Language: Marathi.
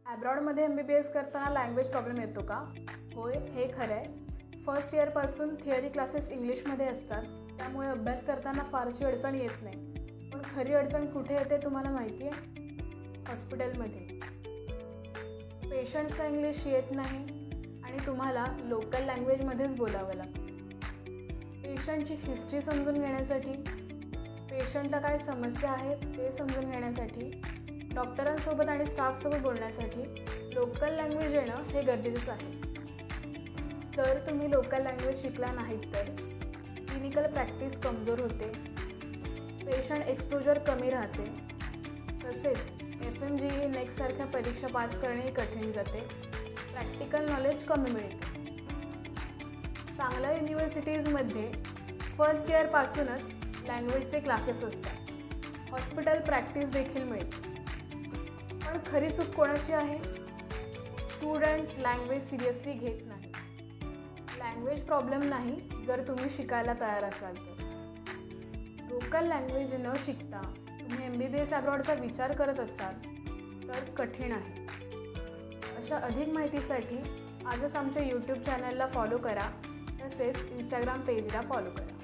ॲब्रॉडमध्ये MBBS करताना लँग्वेज प्रॉब्लेम येतो का? होय, हे खरं आहे. फर्स्ट इयरपासून थिअरी क्लासेस इंग्लिशमध्ये असतात, त्यामुळे अभ्यास करताना फारशी अडचण येत नाही. पण खरी अडचण कुठे येते तुम्हाला माहिती आहे? हॉस्पिटलमध्ये. पेशंट्सला इंग्लिश येत नाही आणि तुम्हाला लोकल लँग्वेजमध्येच बोलावं लागतं. पेशंटची हिस्ट्री समजून घेण्यासाठी, पेशंटला काय समस्या आहेत ते समजून घेण्यासाठी, डॉक्टरांसोबत आणि स्टाफसोबत बोलण्यासाठी लोकल लँग्वेज येणं हे गरजेचंच आहे. जर तुम्ही लोकल लँग्वेज शिकला नाहीत तर क्लिनिकल प्रॅक्टिस कमजोर होते, पेशंट एक्सपोजर कमी राहते, तसेच FMGE नेक्स्टसारख्या परीक्षा पास करणेही कठीण जाते, प्रॅक्टिकल नॉलेज कमी मिळते. चांगल्या युनिव्हर्सिटीजमध्ये फर्स्ट इयरपासूनच लँग्वेजचे क्लासेस असतात, हॉस्पिटल प्रॅक्टिस देखील मिळते. पण खरी चूक कोणाची आहे? स्टुडंट लँग्वेज सिरियसली घेत नाही. लँग्वेज प्रॉब्लेम नाही जर तुम्ही शिकायला तयार असाल तर. लोकल लँग्वेज न शिकता तुम्ही MBBS ॲब्रॉडचा विचार करत असाल तर कठीण आहे. अशा अधिक माहितीसाठी आजच आमच्या YouTube चॅनलला फॉलो करा, तसेच Instagram पेजला फॉलो करा.